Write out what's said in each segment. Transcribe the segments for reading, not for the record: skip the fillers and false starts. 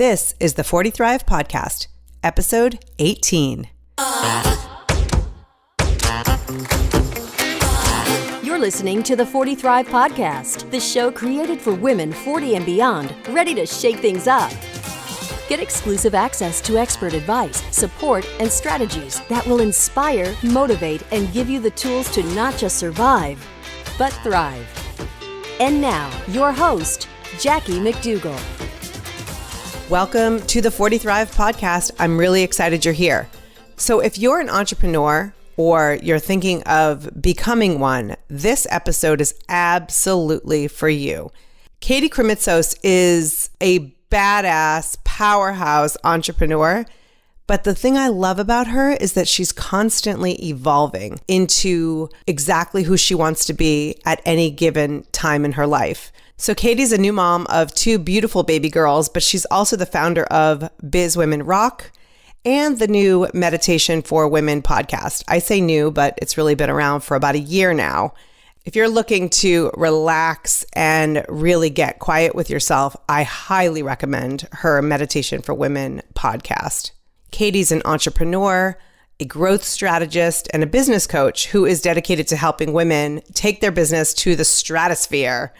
This is the 40 Thrive Podcast, episode 18. You're listening to the 40 Thrive Podcast, the show created for women 40 and beyond, ready to shake things up. Get exclusive access to expert advice, support, and strategies that will inspire, motivate, and give you the tools to not just survive, but thrive. And now, your host, Jackie McDougall. Welcome to the 40 Thrive Podcast. I'm really excited you're here. So if you're an entrepreneur or you're thinking of becoming one, this episode is absolutely for you. Katie Krimitsos is a badass powerhouse entrepreneur, but the thing I love about her is that she's constantly evolving into exactly who she wants to be at any given time in her life. So Katie's a new mom of two beautiful baby girls, but she's also the founder of Biz Women Rock and the new Meditation for Women podcast. I say new, but it's really been around for about a year now. If you're looking to relax and really get quiet with yourself, I highly recommend her Meditation for Women podcast. Katie's an entrepreneur, a growth strategist, and a business coach who is dedicated to helping women take their business to the stratosphere.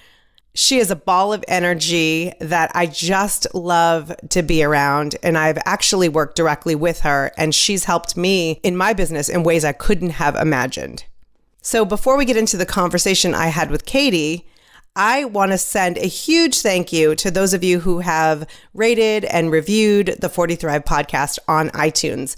She is a ball of energy that I just love to be around. And I've actually worked directly with her, and she's helped me in my business in ways I couldn't have imagined. So before we get into the conversation I had with Katie, I want to send a huge thank you to those of you who have rated and reviewed the 40 Thrive podcast on iTunes.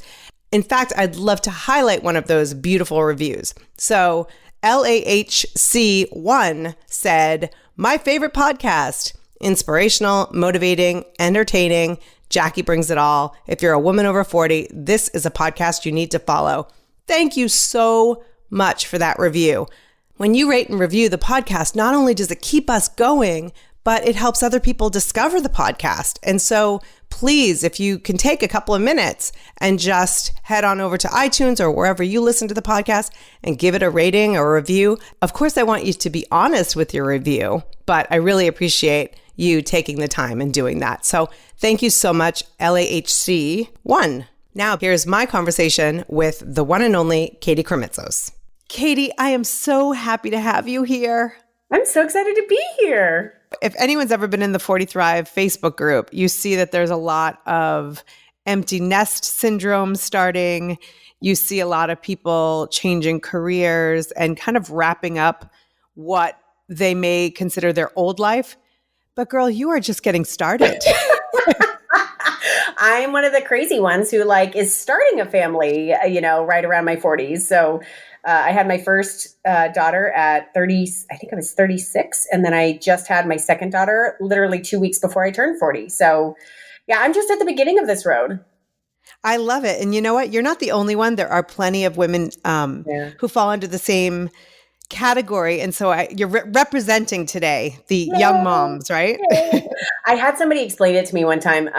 In fact, I'd love to highlight one of those beautiful reviews. So LAHC1 said, "My favorite podcast, inspirational, motivating, entertaining. Jackie brings it all. If you're a woman over 40, this is a podcast you need to follow." Thank you so much for that review. When you rate and review the podcast, not only does it keep us going, but it helps other people discover the podcast. And so please, if you can take a couple of minutes and just head on over to iTunes or wherever you listen to the podcast and give it a rating or a review. Of course, I want you to be honest with your review, but I really appreciate you taking the time and doing that. So thank you so much, LAHC1. Now, here's my conversation with the one and only Katie Krimitsos. Katie, I am so happy to have you here. I'm so excited to be here. If anyone's ever been in the 40 Thrive Facebook group, you see that there's a lot of empty nest syndrome starting. You see a lot of people changing careers and kind of wrapping up what they may consider their old life. But girl, you are just getting started. I'm one of the crazy ones who is starting a family, right around my 40s. So I had my first daughter at 30, I think I was 36. And then I just had my second daughter literally 2 weeks before I turned 40. So yeah, I'm just at the beginning of this road. I love it. And you know what? You're not the only one. There are plenty of women who fall into the same category. And so you're representing today the young moms, right? I had somebody explain it to me one time.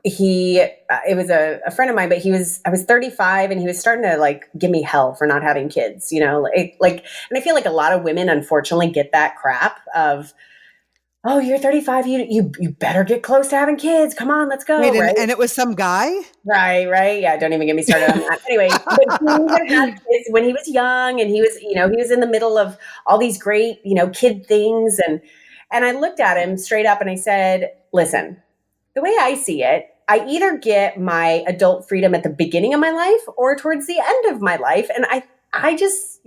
It was a friend of mine, but I was 35 and he was starting to give me hell for not having kids, and I feel like a lot of women unfortunately get that crap of, oh, you're 35, you better get close to having kids. Come on, let's go. Wait, right? And it was some guy? Right. Yeah. Don't even get me started on that. Anyway, but he had kids when he was young and he was in the middle of all these great, kid things. And I looked at him straight up and I said, listen, the way I see it, I either get my adult freedom at the beginning of my life or towards the end of my life. And I just,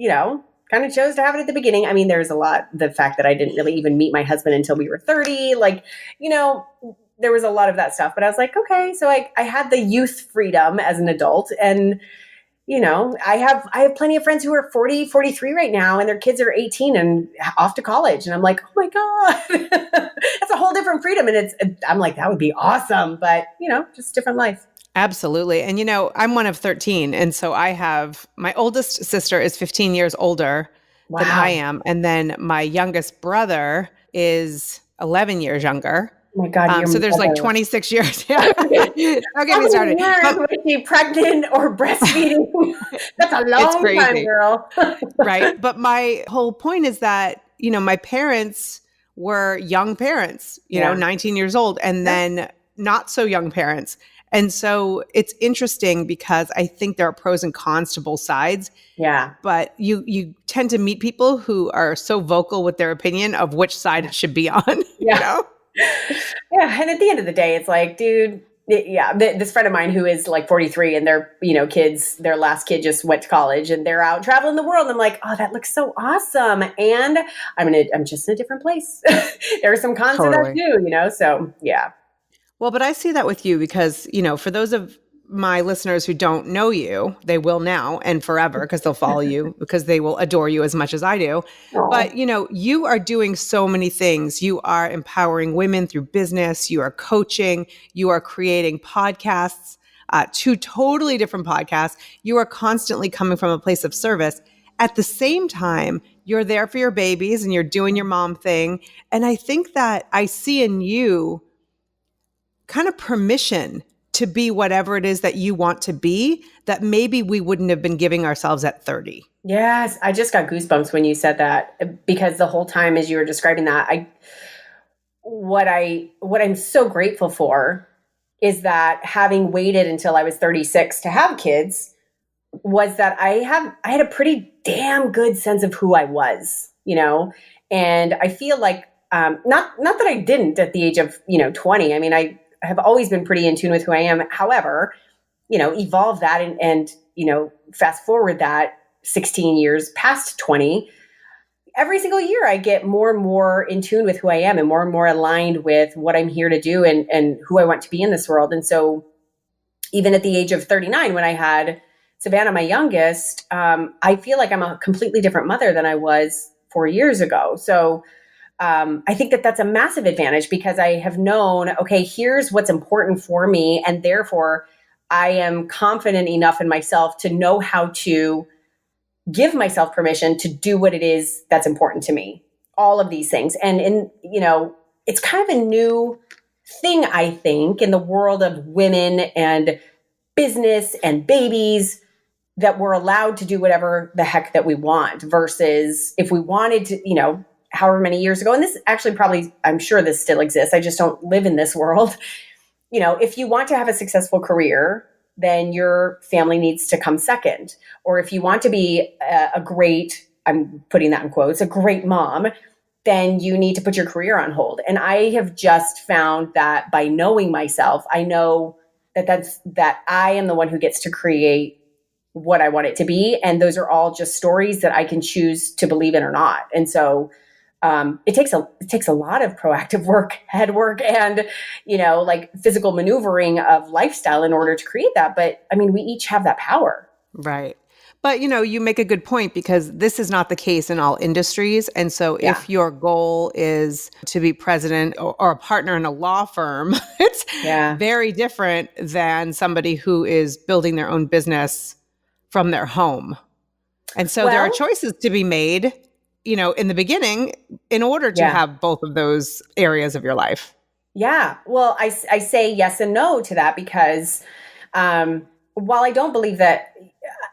kind of chose to have it at the beginning. I mean, there's the fact that I didn't really even meet my husband until we were 30, there was a lot of that stuff, but I was like, okay, so I had the youth freedom as an adult. And, I have plenty of friends who are 40, 43 right now, and their kids are 18 and off to college. And I'm like, oh my God, that's a whole different freedom. And I'm like, that would be awesome. But, just different life. Absolutely. And, I'm one of 13. And so I have, my oldest sister is 15 years older than I am. And then my youngest brother is 11 years younger. Oh my God. So there's 26 years. Yeah. Don't get me started. Would be pregnant or breastfeeding. That's a long time, girl. Right. But my whole point is that, my parents were young parents, 19 years old. And then not so young parents. And so it's interesting because I think there are pros and cons to both sides. Yeah. But you tend to meet people who are so vocal with their opinion of which side it should be on, Yeah. you know? Yeah. And at the end of the day, it's like, dude, this friend of mine who is like 43 and their, kids, their last kid just went to college and they're out traveling the world. And I'm like, oh, that looks so awesome. And I'm just in a different place. There are some cons to that too, so yeah. Well, but I see that with you because, for those of my listeners who don't know you, they will now and forever because they'll follow you because they will adore you as much as I do. Aww. But, you are doing so many things. You are empowering women through business. You are coaching. You are creating podcasts, two totally different podcasts. You are constantly coming from a place of service. At the same time, you're there for your babies and you're doing your mom thing. And I think that I see in you kind of permission to be whatever it is that you want to be that maybe we wouldn't have been giving ourselves at 30. Yes. I just got goosebumps when you said that because the whole time as you were describing that, what I'm so grateful for is that having waited until I was 36 to have kids was that I had a pretty damn good sense of who I was, and I feel like, not that I didn't at the age of, 20. I mean, I have always been pretty in tune with who I am. However, evolve that and fast forward that 16 years past 20, every single year I get more and more in tune with who I am and more aligned with what I'm here to do and who I want to be in this world. And so even at the age of 39, when I had Savannah, my youngest, I feel like I'm a completely different mother than I was 4 years ago. So I think that that's a massive advantage because I have known, okay, here's what's important for me. And therefore I am confident enough in myself to know how to give myself permission to do what it is that's important to me. All of these things. And it's kind of a new thing, I think, in the world of women and business and babies that we're allowed to do whatever the heck that we want versus if we wanted to, however many years ago, and this actually probably, I'm sure this still exists. I just don't live in this world. If you want to have a successful career, then your family needs to come second. Or if you want to be a great, I'm putting that in quotes, a great mom, then you need to put your career on hold. And I have just found that by knowing myself, I know that I am the one who gets to create what I want it to be. And those are all just stories that I can choose to believe in or not. And so it takes a lot of proactive work, head work, and, like physical maneuvering of lifestyle in order to create that. But I mean, we each have that power. Right. But, you make a good point because this is not the case in all industries. And so if your goal is to be president or a partner in a law firm, it's very different than somebody who is building their own business from their home. And so there are choices to be made, in the beginning in order to have both of those areas of your life. Yeah. Well, I say yes and no to that because while I don't believe that,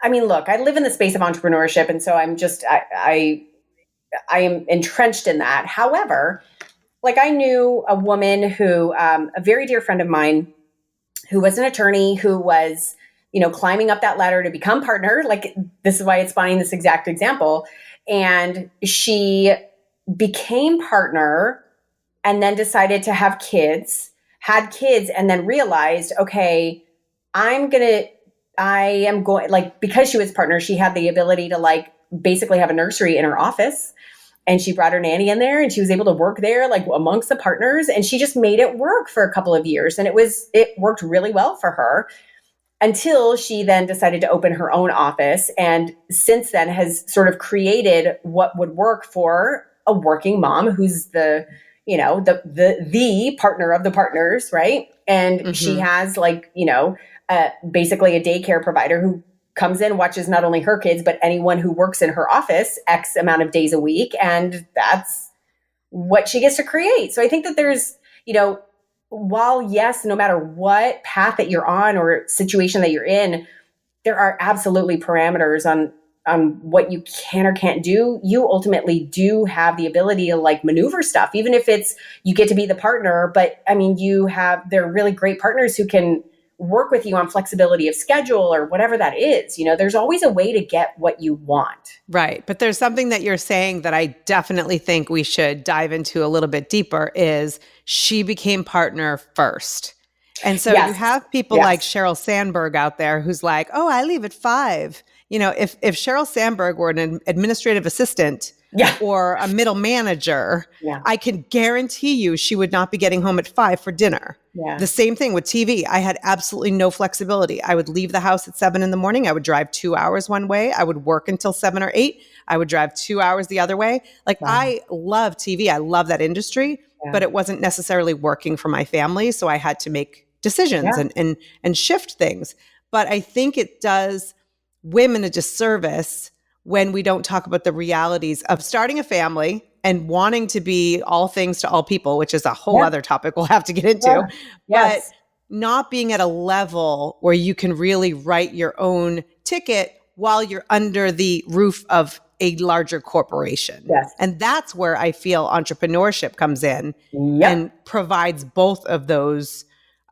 look, I live in the space of entrepreneurship. And so I am entrenched in that. However, like I knew a woman who, a very dear friend of mine who was an attorney who was, climbing up that ladder to become partner. Like this is why it's finding this exact example. And she became partner and then decided to have kids, had kids, and then realized, okay, because she was partner, she had the ability to basically have a nursery in her office. And she brought her nanny in there and she was able to work there amongst the partners. And she just made it work for a couple of years. And it worked really well for her until she then decided to open her own office. And since then has sort of created what would work for a working mom who's the partner of the partners, right? And she has basically a daycare provider who comes in, watches not only her kids, but anyone who works in her office X amount of days a week. And that's what she gets to create. So I think that there's, while yes, no matter what path that you're on or situation that you're in, there are absolutely parameters on on what you can or can't do, you ultimately do have the ability to like maneuver stuff, even if it's you get to be the partner. But I mean, they're really great partners who can work with you on flexibility of schedule or whatever that is. There's always a way to get what you want. Right. But there's something that you're saying that I definitely think we should dive into a little bit deeper is she became partner first. And so Yes. you have people like Sheryl Sandberg out there who's like, oh, I leave at 5. If Sheryl Sandberg were an administrative assistant or a middle manager, I can guarantee you she would not be getting home at 5 for dinner. Yeah. The same thing with TV. I had absolutely no flexibility. I would leave the house at 7 a.m. I would drive 2 hours one way. I would work until 7 or 8. I would drive 2 hours the other way. I love TV. I love that industry, but it wasn't necessarily working for my family. So I had to make decisions and shift things. But I think it does women a disservice when we don't talk about the realities of starting a family and wanting to be all things to all people, which is a whole other topic we'll have to get into, but not being at a level where you can really write your own ticket while you're under the roof of a larger corporation. And that's where I feel entrepreneurship comes in and provides both of those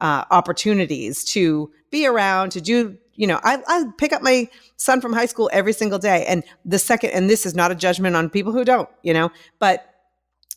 opportunities to be around, to do, I pick up my son from high school every single day. And and this is not a judgment on people who don't, but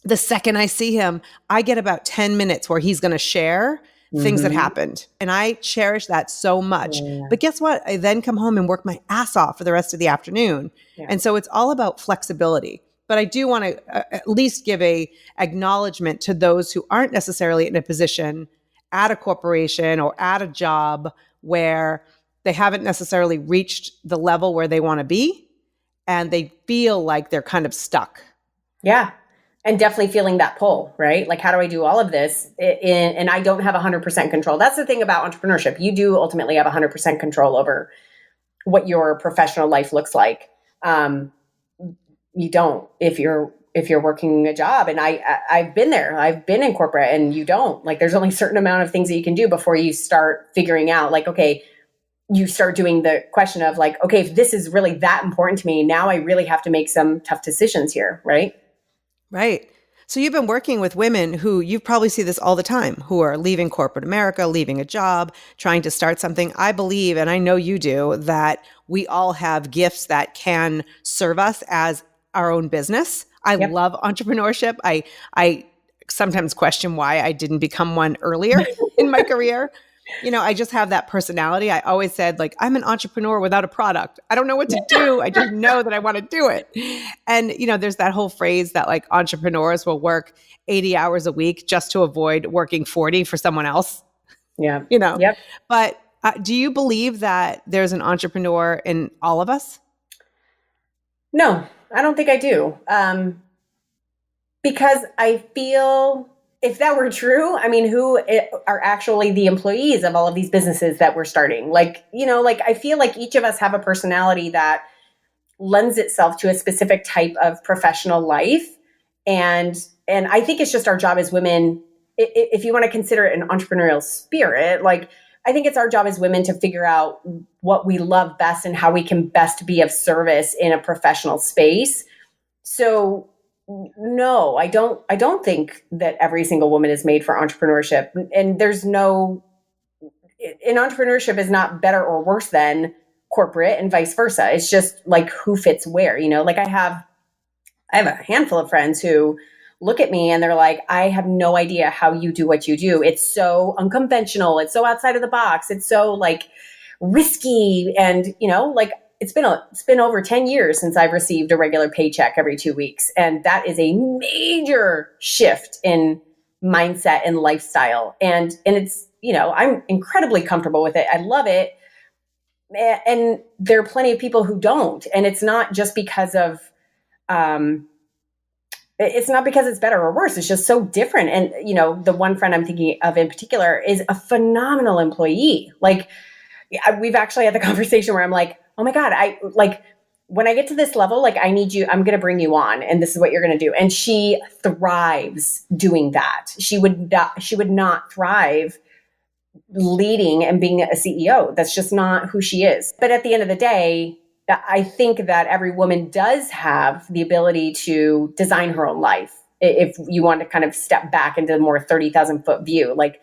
the second I see him, I get about 10 minutes where he's going to share things that happened. And I cherish that so much. But guess what? I then come home and work my ass off for the rest of the afternoon. And so it's all about flexibility. But I do want to at least give a acknowledgement to those who aren't necessarily in a position at a corporation or at a job where they haven't necessarily reached the level where they want to be and they feel like they're kind of stuck. Yeah. And definitely feeling that pull, right? Like, how do I do all of this? And I don't have 100% control. That's the thing about entrepreneurship. You do ultimately have 100% control over what your professional life looks like. You don't if you're working a job. And I've been there. I've been in corporate, and you don't. Like, there's only a certain amount of things that you can do before you start figuring out, like, okay, you start doing the question of like, okay, if this is really that important to me, now I really have to make some tough decisions here, right? Right. So you've been working with women who you probably see this all the time, who are leaving corporate America, leaving a job, trying to start something. I believe, and I know you do, that we all have gifts that can serve us as our own business. I love entrepreneurship. I sometimes question why I didn't become one earlier in my career. I just have that personality. I always said, like, I'm an entrepreneur without a product. I don't know what to do. I just know that I want to do it. And, there's that whole phrase that like entrepreneurs will work 80 hours a week just to avoid working 40 for someone else. Yeah. But do you believe that there's an entrepreneur in all of us? No, I don't think I do. Because I feel if that were true, I mean, who are actually the employees of all of these businesses that we're starting? Like, I feel like each of us have a personality that lends itself to a specific type of professional life. And I think it's just our job as women, if you want to consider it an entrepreneurial spirit, like, I think it's our job as women to figure out what we love best and how we can best be of service in a professional space. So no, I don't think that every single woman is made for entrepreneurship. And entrepreneurship is not better or worse than corporate and vice versa. It's just like who fits where, like I have a handful of friends who look at me and they're like, I have no idea how you do what you do. It's so unconventional. It's so outside of the box. It's so like risky. And, like, it's been over 10 years since I've received a regular paycheck every 2 weeks. And that is a major shift in mindset and lifestyle. And it's, I'm incredibly comfortable with it. I love it. And there are plenty of people who don't. And it's not just because of, it's not because it's better or worse. It's just so different. And, the one friend I'm thinking of in particular is a phenomenal employee. Like, we've actually had the conversation where I'm like, oh my God, when I get to this level, like, I need you, I'm going to bring you on and this is what you're going to do. And she thrives doing that. She would not thrive leading and being a CEO. That's just not who she is. But at the end of the day, I think that every woman does have the ability to design her own life. If you want to kind of step back into a more 30,000 foot view, like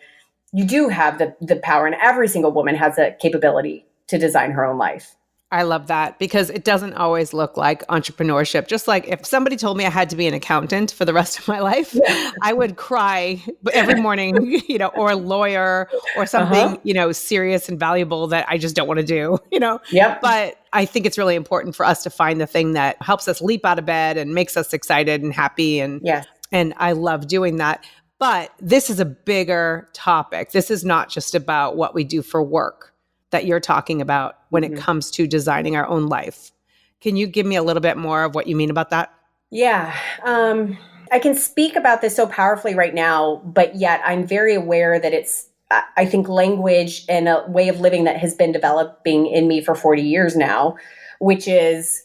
you do have the power, and every single woman has a capability to design her own life. I love that because it doesn't always look like entrepreneurship. Just like if somebody told me I had to be an accountant for the rest of my life, I would cry every morning, or a lawyer or something, serious and valuable that I just don't want to do, Yep. But I think it's really important for us to find the thing that helps us leap out of bed and makes us excited and happy. And I love doing that. But this is a bigger topic. This is not just about what we do for work that you're talking about when it comes to designing our own life. Can you give me a little bit more of what you mean about that? Yeah. I can speak about this so powerfully right now, but yet I'm very aware that it's, I think, language and a way of living that has been developing in me for 40 years now, which is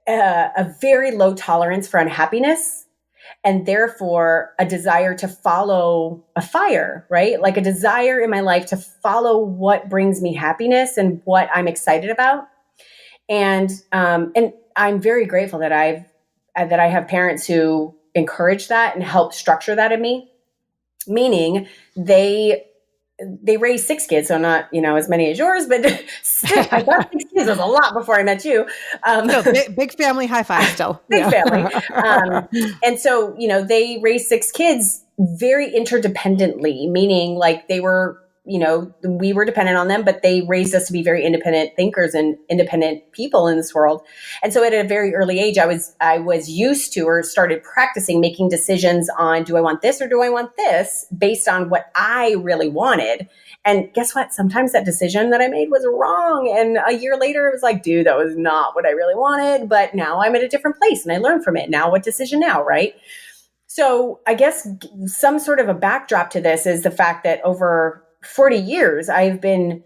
a very low tolerance for unhappiness, and therefore a desire to follow a fire, right? Like a desire in my life to follow what brings me happiness and what I'm excited about. And I'm very grateful that I have parents who encourage that and help structure that in me. Meaning they raised 6 kids, so not, as many as yours, but I got 6 kids. It was a lot before I met you. No, big family, high five still. Big family. And so, they raised 6 kids very interdependently, meaning like they were, we were dependent on them, but they raised us to be very independent thinkers and independent people in this world. And so at a very early age, I was used to, or started practicing making decisions on, do I want this or do I want this, based on what I really wanted. And guess what? Sometimes that decision that I made was wrong. And a year later, it was like, dude, that was not what I really wanted. But now I'm at a different place and I learned from it. Now what decision now, right? So I guess some sort of a backdrop to this is the fact that over 40 years, I've been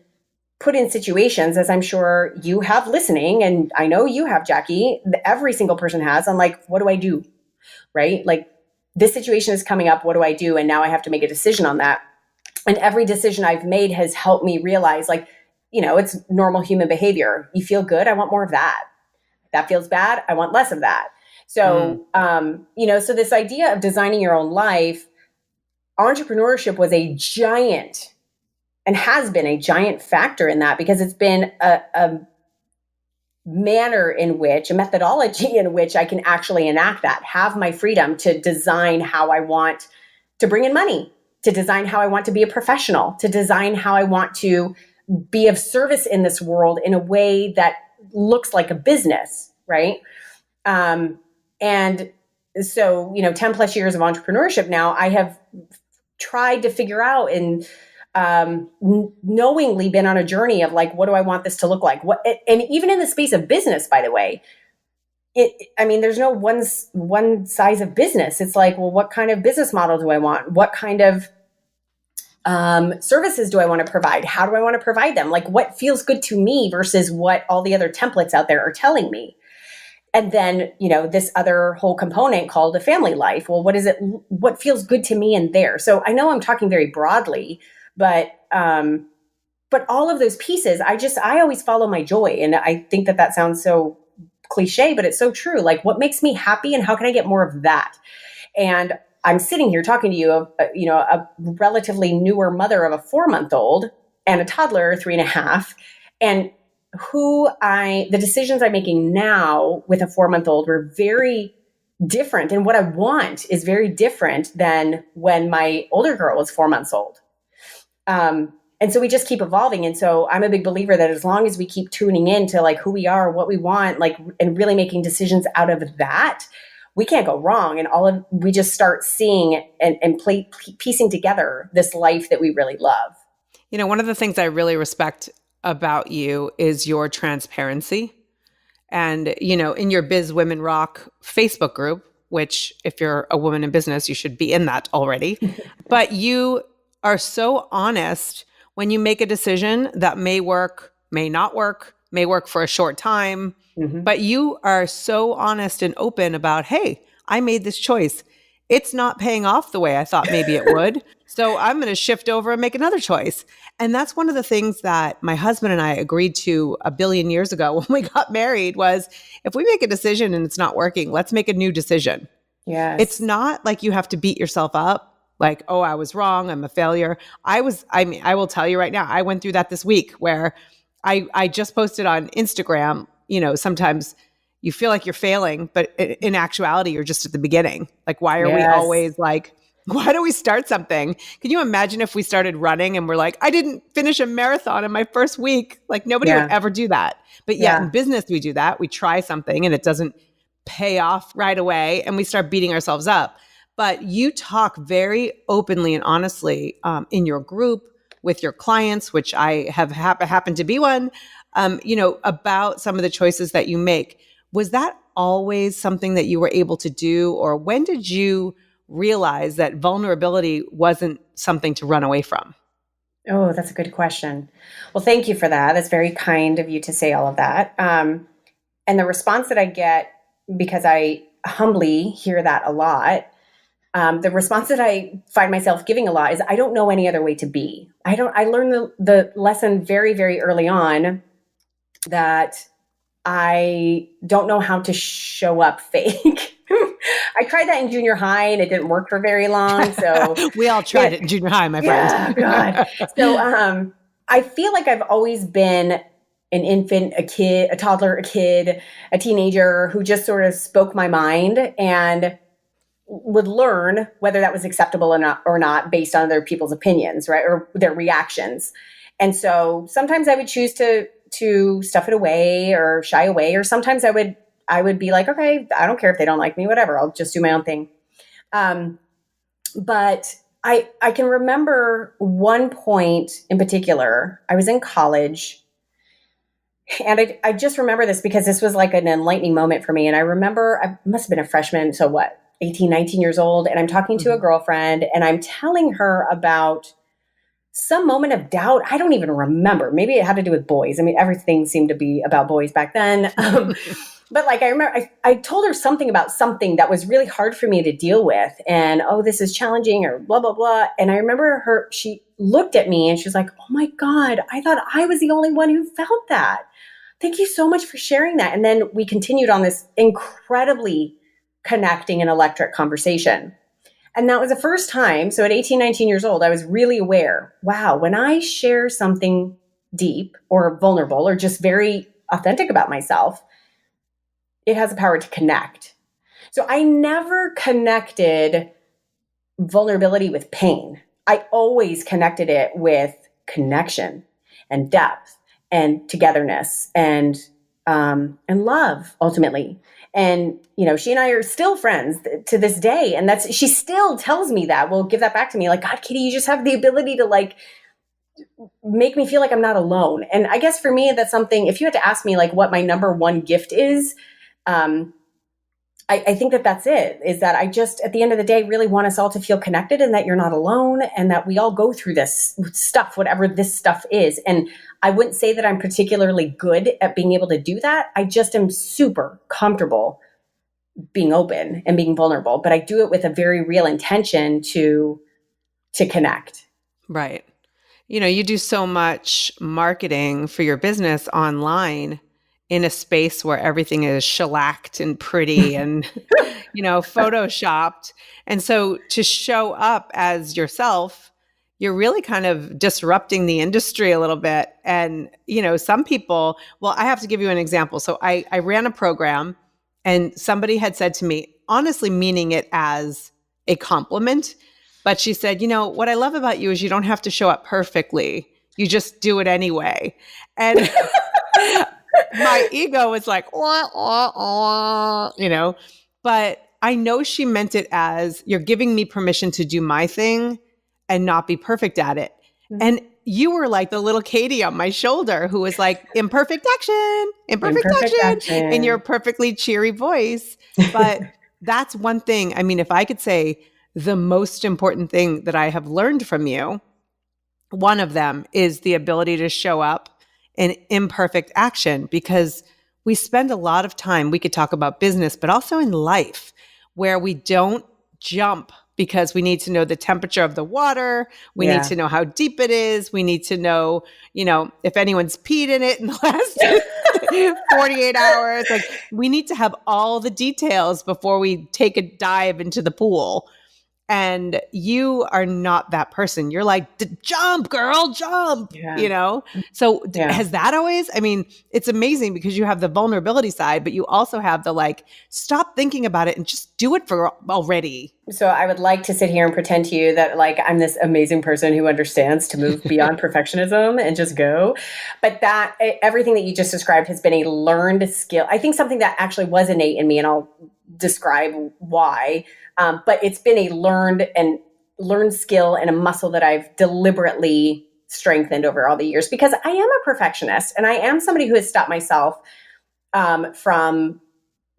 put in situations, as I'm sure you have listening, and I know you have, Jackie, every single person has, I'm like, what do I do? Right? Like, this situation is coming up. What do I do? And now I have to make a decision on that. And every decision I've made has helped me realize, like, it's normal human behavior. You feel good. I want more of that. That feels bad. I want less of that. So, so this idea of designing your own life, entrepreneurship was a giant and has been a giant factor in that, because it's been a manner in which, a methodology in which I can actually enact that, have my freedom to design how I want to bring in money, to design how I want to be a professional, to design how I want to be of service in this world in a way that looks like a business, right? And so, 10 plus years of entrepreneurship now, I have tried to figure out and knowingly been on a journey of like, what do I want this to look like? And even in the space of business, by the way, there's no one size of business. It's like, well, what kind of business model do I want? What kind of services do I want to provide? How do I want to provide them? Like, what feels good to me versus what all the other templates out there are telling me? And then, this other whole component called a family life. Well, what feels good to me in there? So I know I'm talking very broadly, but all of those pieces, I always follow my joy. And I think that sounds so cliche, but it's so true. Like, what makes me happy and how can I get more of that? And I'm sitting here talking to you, a relatively newer mother of a 4-month-old and a toddler, 3.5. And the decisions I'm making now with a 4-month-old were very different. And what I want is very different than when my older girl was 4 months old. And so we just keep evolving. And so I'm a big believer that as long as we keep tuning in to like who we are, what we want, like, and really making decisions out of that, we can't go wrong. And we just start seeing and piecing together this life that we really love. One of the things I really respect about you is your transparency. And, in your Biz Women Rock Facebook group, which if you're a woman in business, you should be in that already. But you are so honest when you make a decision that may work, may not work, may work for a short time. Mm-hmm. But you are so honest and open about, hey, I made this choice. it's not paying off the way I thought maybe it would. So I'm going to shift over and make another choice. And that's one of the things that my husband and I agreed to a billion years ago when we got married was if we make a decision and it's not working, let's make a new decision. It's Yes. not like you have to beat yourself up like, oh, I was wrong, I'm a failure. I mean, I will tell you right now, I went through that this week where I just posted on Instagram, sometimes you feel like you're failing, but in actuality, you're just at the beginning. Like, why are we Yes. always like, why do we start something? Can you imagine if we started running and we're like, I didn't finish a marathon in my first week? Like, nobody would Yeah. ever do that. But yet in Yeah. business, we do that. We try something and it doesn't pay off right away and we start beating ourselves up. But you talk very openly and honestly in your group with your clients, which I have happened to be one, about some of the choices that you make. Was that always something that you were able to do? Or when did you realize that vulnerability wasn't something to run away from? Oh, that's a good question. Well, thank you for that. That's very kind of you to say all of that. And the response that I get, because I humbly hear that a lot, the response that I find myself giving a lot is I don't know any other way to be. I learned the lesson very, very early on that I don't know how to show up fake. I tried that in junior high and it didn't work for very long. So We all tried it in junior high, my yeah, friend. God. So I feel like I've always been an infant, a kid, a toddler, a kid, a teenager who just sort of spoke my mind and would learn whether that was acceptable or not based on other people's opinions, right? Or their reactions. And so sometimes I would choose to stuff it away or shy away, or sometimes I would be like, okay, I don't care if they don't like me, whatever, I'll just do my own thing. But I can remember one point in particular. I was in college, and I just remember this because this was like an enlightening moment for me. And I remember I must have been a freshman, so what, 18, 19 years old, and I'm talking to a girlfriend, and I'm telling her about some moment of doubt. I don't even remember. Maybe it had to do with boys. I mean, everything seemed to be about boys back then. But like, I remember I told her something about something that was really hard for me to deal with. And, oh, this is challenging or blah, blah, blah. And I remember she looked at me and she was like, oh my God, I thought I was the only one who felt that. Thank you so much for sharing that. And then we continued on this incredibly connecting and electric conversation. And that was the first time. So at 18, 19 years old, I was really aware, wow, when I share something deep or vulnerable or just very authentic about myself, it has the power to connect. So I never connected vulnerability with pain. I always connected it with connection and depth and togetherness and love ultimately. And, she and I are still friends to this day. And she still tells me that, will give that back to me. Like, God, Kitty, you just have the ability to like make me feel like I'm not alone. And I guess for me, that's something, if you had to ask me like what my number one gift is, I think that's it, is that I just, at the end of the day, really want us all to feel connected and that you're not alone and that we all go through this stuff, whatever this stuff is. And I wouldn't say that I'm particularly good at being able to do that. I just am super comfortable being open and being vulnerable, but I do it with a very real intention to connect. Right. You do so much marketing for your business online in a space where everything is shellacked and pretty and, photoshopped. And so to show up as yourself, you're really kind of disrupting the industry a little bit. And, some people, well, I have to give you an example. So I ran a program and somebody had said to me, honestly meaning it as a compliment, but she said, what I love about you is you don't have to show up perfectly. You just do it anyway. And my ego was like, but I know she meant it as you're giving me permission to do my thing and not be perfect at it. Mm-hmm. And you were like the little Katie on my shoulder who was like, imperfect action in your perfectly cheery voice. But that's one thing. I mean, if I could say the most important thing that I have learned from you, one of them is the ability to show up in imperfect action, because we spend a lot of time, we could talk about business, but also in life, where we don't jump because we need to know the temperature of the water. We need to know how deep it is. We need to know, if anyone's peed in it in the last 48 hours. Like, we need to have all the details before we take a dive into the pool. And you are not that person. You're like, jump, girl, jump, So has that always, it's amazing because you have the vulnerability side, but you also have the stop thinking about it and just do it for already. So I would like to sit here and pretend to you that I'm this amazing person who understands to move beyond perfectionism and just go. But everything that you just described has been a learned skill. I think something that actually was innate in me, and I'll describe why. But it's been a learned skill and a muscle that I've deliberately strengthened over all the years, because I am a perfectionist and I am somebody who has stopped myself from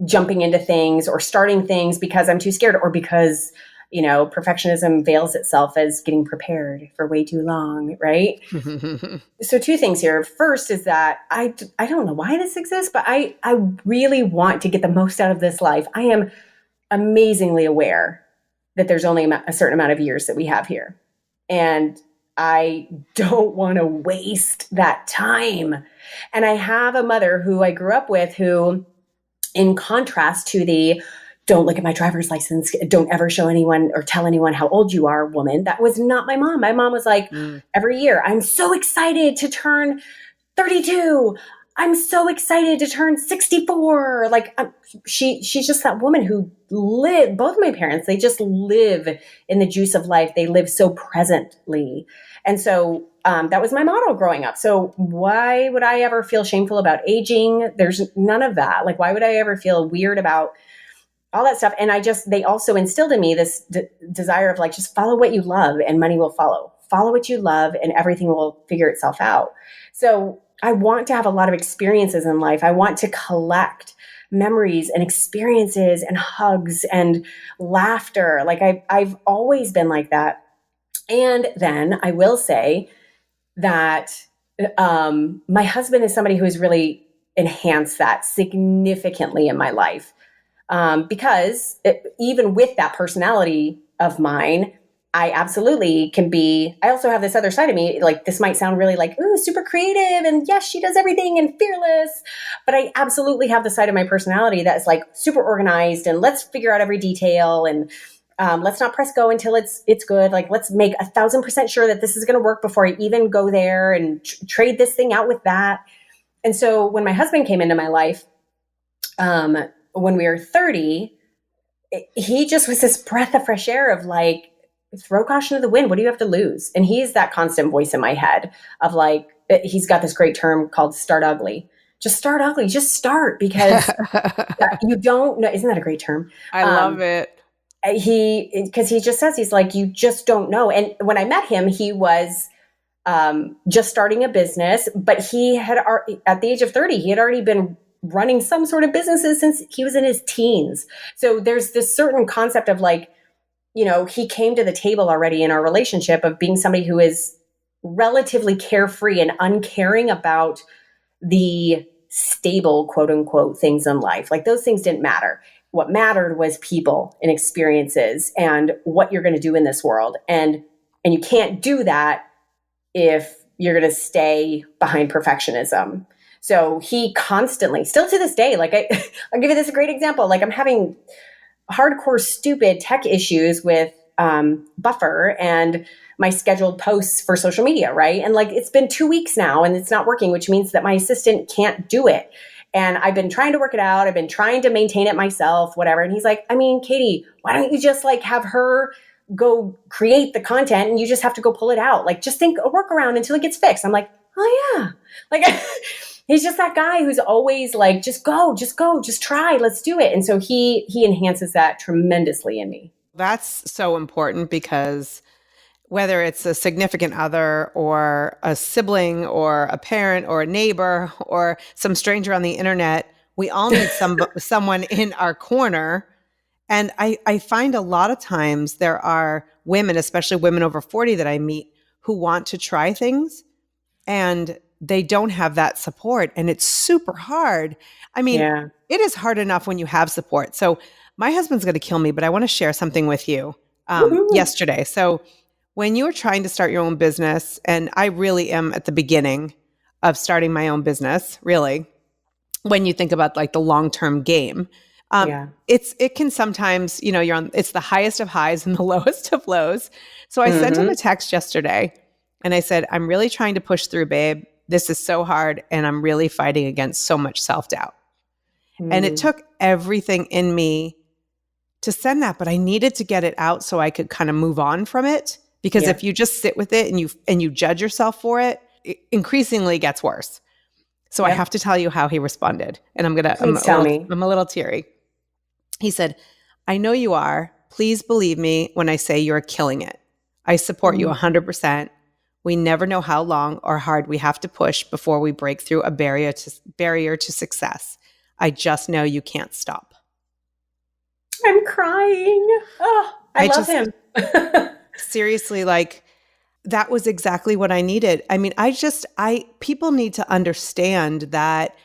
jumping into things or starting things because I'm too scared, or because, perfectionism veils itself as getting prepared for way too long, right? So two things here. First is that I don't know why this exists, but I really want to get the most out of this life. I am amazingly aware that there's only a certain amount of years that we have here. And I don't want to waste that time. And I have a mother who I grew up with who, in contrast to the don't look at my driver's license, don't ever show anyone or tell anyone how old you are woman, that was not my mom. My mom was like, every year, I'm so excited to turn 32. I'm so excited to turn 64. She's just that woman who lived, both my parents, they just live in the juice of life. They live so presently. And so that was my motto growing up. So why would I ever feel shameful about aging? There's none of that. Why would I ever feel weird about all that stuff? And they also instilled in me this desire of just follow what you love and money will follow. Follow what you love and everything will figure itself out. So I want to have a lot of experiences in life. I want to collect memories and experiences and hugs and laughter. I've always been like that. And then I will say that my husband is somebody who has really enhanced that significantly in my life. Because even with that personality of mine, I absolutely can be, I also have this other side of me, this might sound really ooh, super creative, and yes, she does everything and fearless, but I absolutely have the side of my personality that's super organized and let's figure out every detail and let's not press go until it's good. Let's make 1,000% sure that this is going to work before I even go there and trade this thing out with that. And so when my husband came into my life, when we were 30, he just was this breath of fresh air of throw caution to the wind. What do you have to lose? And he's that constant voice in my head of he's got this great term called start ugly. Just start ugly. Just start, because you don't know. Isn't that a great term? I love it. Because he just says, he's you just don't know. And when I met him, he was just starting a business, but he had, at the age of 30, he had already been running some sort of businesses since he was in his teens. So there's this certain concept of he came to the table already in our relationship of being somebody who is relatively carefree and uncaring about the stable, quote unquote, things in life. Those things didn't matter. What mattered was people and experiences and what you're going to do in this world. And you can't do that if you're going to stay behind perfectionism. So he constantly, still to this day, I'll give you this a great example. I'm having hardcore, stupid tech issues with Buffer and my scheduled posts for social media, right? And it's been 2 weeks now and it's not working, which means that my assistant can't do it. And I've been trying to work it out. I've been trying to maintain it myself, whatever. And he's like, Katie, why don't you just have her go create the content and you just have to go pull it out? Just think a workaround until it gets fixed. I'm like, oh yeah. He's just that guy who's always just go, just try, let's do it. And so he enhances that tremendously in me. That's so important, because whether it's a significant other or a sibling or a parent or a neighbor or some stranger on the internet, we all need someone in our corner. And I find a lot of times there are women, especially women over 40 that I meet, who want to try things and they don't have that support, and it's super hard. It is hard enough when you have support. So my husband's going to kill me, but I want to share something with you Woohoo. yesterday. So when you were trying to start your own business, and I really am at the beginning of starting my own business, really, when you think about like the long-term game, Yeah. it can sometimes, it's the highest of highs and the lowest of lows. So I sent him a text yesterday and I said, I'm really trying to push through, babe. This is so hard. And I'm really fighting against so much self-doubt. And it Mm. took everything in me to send that, but I needed to get it out so I could kind of move on from it. Because Yeah. if you just sit with it and you judge yourself for it, it increasingly gets worse. So I Yep. have to tell you how he responded. And Please tell me. I'm a little teary. He said, I know you are. Please believe me when I say you're killing it. I support you 100%. We never know how long or hard we have to push before we break through a barrier to success. I just know you can't stop. I'm crying. Oh, I love him. Seriously, like, that was exactly what I needed. I mean, people need to understand that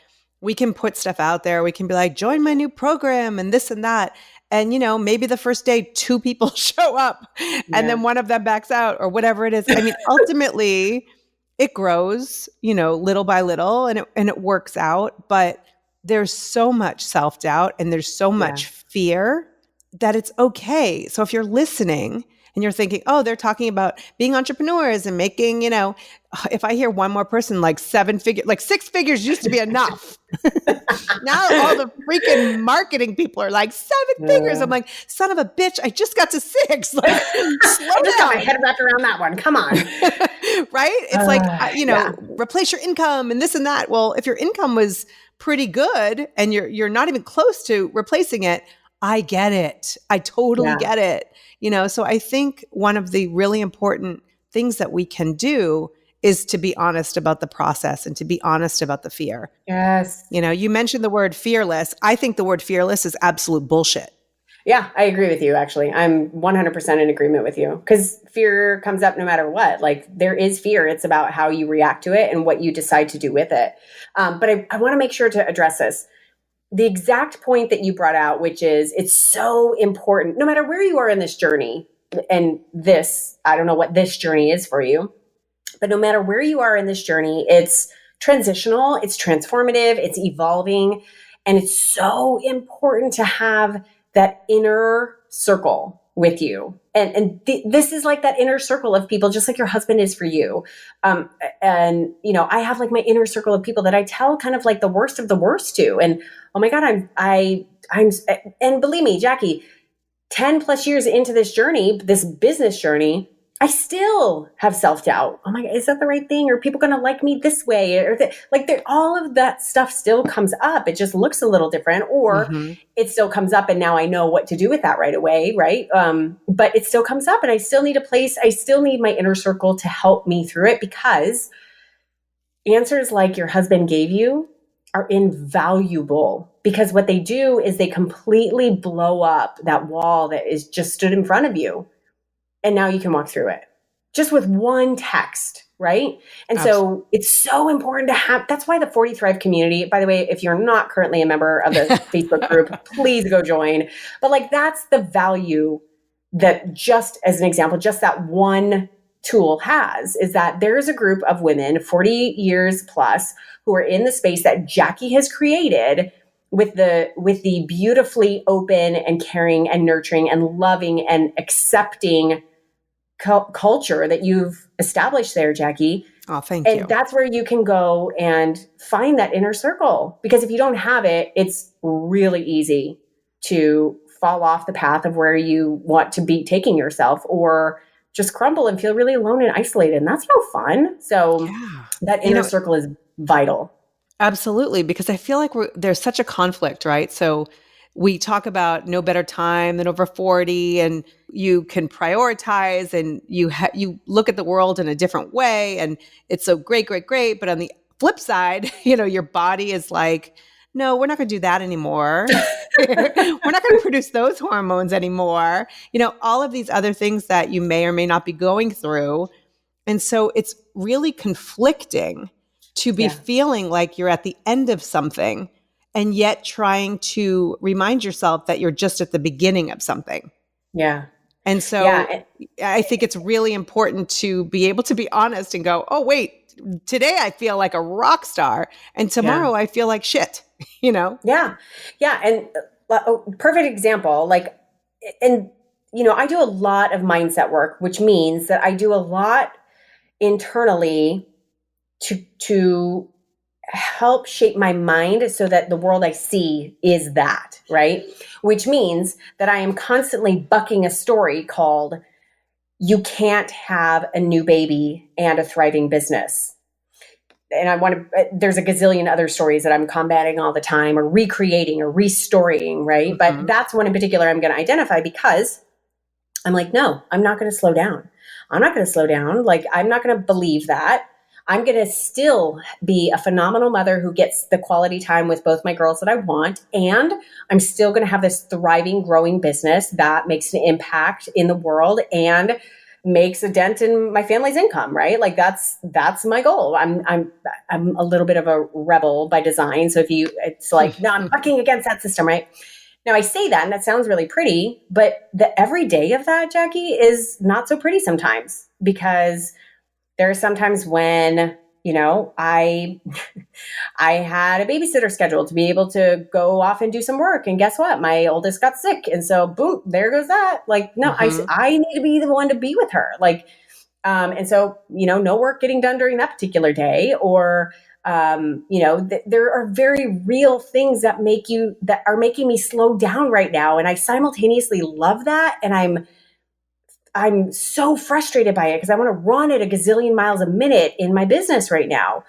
we can put stuff out there. We can be like, join my new program and this and that. And, maybe the first day, 2 people show up and then one of them backs out or whatever it is. I mean, ultimately it grows, little by little and it works out. But there's so much self-doubt and there's so much fear that it's okay. So if you're listening and you're thinking, oh, they're talking about being entrepreneurs and making, if I hear one more person, like 6 figures used to be enough. Now all the freaking marketing people are like 7 figures. I'm like, son of a bitch, I just got to 6. Like, slow I just down. got my head wrapped around that one. Come on. Right? It's replace your income and this and that. Well, if your income was pretty good and you're not even close to replacing it, I get it. I totally get it. So I think one of the really important things that we can do is to be honest about the process and to be honest about the fear. Yes. You mentioned the word fearless. I think the word fearless is absolute bullshit. Yeah, I agree with you, actually. I'm 100% in agreement with you because fear comes up no matter what. Like, there is fear. It's about how you react to it and what you decide to do with it. But I want to make sure to address this. The exact point that you brought out, which is it's so important, no matter where you are in this journey, and I don't know what this journey is for you, but no matter where you are in this journey, it's transitional, it's transformative, it's evolving, and it's so important to have that inner circle with you. And this is like that inner circle of people, just like your husband is for you. And I have like my inner circle of people that I tell kind of like the worst of the worst to. And oh my God, I'm, and believe me, Jackie, 10 plus years into this journey, this business journey, I still have self-doubt. Oh my God, is that the right thing? Are people going to like me this way? Or all of that stuff still comes up. It just looks a little different, or it still comes up and now I know what to do with that right away. Right. But it still comes up and I still need I still need my inner circle to help me through it, because answers like your husband gave you are invaluable, because what they do is they completely blow up that wall that is just stood in front of you. And now you can walk through it just with one text, right? And so it's so important to have, that's why the 40 Thrive community, by the way, if you're not currently a member of the Facebook group, please go join. But like, that's the value that, just as an example, just that one tool has, is that there's a group of women 40 years plus who are in the space that Jackie has created with the beautifully open and caring and nurturing and loving and accepting culture that you've established there, Jackie. Oh, thank you. And that's where you can go and find that inner circle. Because if you don't have it, it's really easy to fall off the path of where you want to be taking yourself, or just crumble and feel really alone and isolated. And that's no fun. So that inner circle is vital. Absolutely. Because I feel like there's such a conflict, right? So we talk about no better time than over 40, and you can prioritize, and you look at the world in a different way, and it's so great, great, great. But on the flip side, your body is like, no, we're not going to do that anymore. We're not going to produce those hormones anymore. All of these other things that you may or may not be going through. And so it's really conflicting to be feeling like you're at the end of something and yet trying to remind yourself that you're just at the beginning of something. Yeah. And so Yeah. I think it's really important to be able to be honest and go, oh, wait, today I feel like a rock star and tomorrow I feel like shit, you know? Yeah. Yeah. And perfect example, like, and, I do a lot of mindset work, which means that I do a lot internally to help shape my mind so that the world I see is that, right? Which means that I am constantly bucking a story called you can't have a new baby and a thriving business. And there's a gazillion other stories that I'm combating all the time or recreating or restoring, right? But that's one in particular I'm going to identify because I'm like, no, I'm not going to slow down. I'm not going to slow down. Like, I'm not going to believe that. I'm going to still be a phenomenal mother who gets the quality time with both my girls that I want. And I'm still going to have this thriving, growing business that makes an impact in the world and makes a dent in my family's income, right? Like that's my goal. I'm a little bit of a rebel by design. So it's like, no, I'm bucking against that system, right? Now I say that and that sounds really pretty, but the everyday of that, Jackie, is not so pretty sometimes because there are sometimes when, I had a babysitter scheduled to be able to go off and do some work. And guess what? My oldest got sick. And so boom, there goes that. Like, no, I need to be the one to be with her. Like, and so, no work getting done during that particular day or, there are very real things that are making me slow down right now. And I simultaneously love that. And I'm so frustrated by it because I want to run at a gazillion miles a minute in my business right now.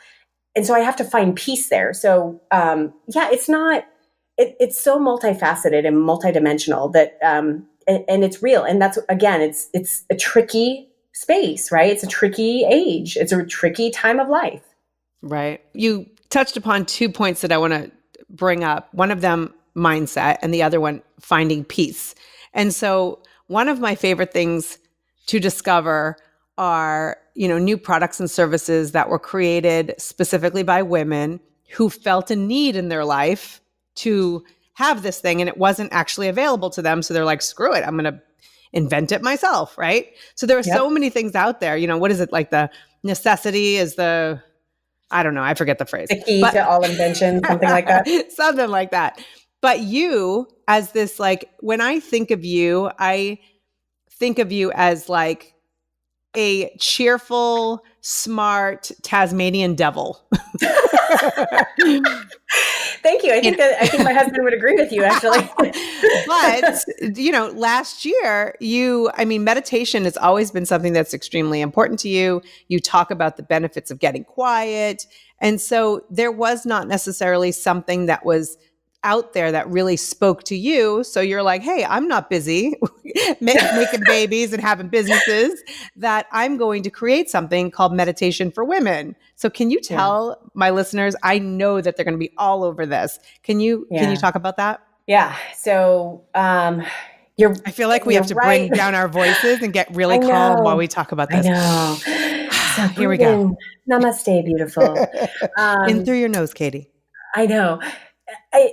And so I have to find peace there. So, it's so multifaceted and multidimensional that, and it's real. And that's, again, it's a tricky space, right? It's a tricky age. It's a tricky time of life. Right. You touched upon 2 points that I want to bring up. One of them, mindset, and the other one, finding peace. And so one of my favorite things to discover are, new products and services that were created specifically by women who felt a need in their life to have this thing and it wasn't actually available to them. So they're like, screw it, I'm going to invent it myself, right? So there are so many things out there. What is it, like the necessity is I don't know, I forget the phrase. The key to all invention, something like that. Something like that. But you, as this, like, when I think of you as like a cheerful, smart Tasmanian devil. Thank you. I think my husband would agree with you, actually. But, last year, meditation has always been something that's extremely important to you. You talk about the benefits of getting quiet. And so there was not necessarily something that was out there that really spoke to you. So you're like, hey, I'm not busy making babies and having businesses, that I'm going to create something called Meditation for Women. So can you tell my listeners, I know that they're going to be all over this. Can you talk about that? Yeah. So, I feel like we have to bring down our voices and get really calm while we talk about this. I know. So here we go. Namaste, beautiful. In through your nose, Katie. I know.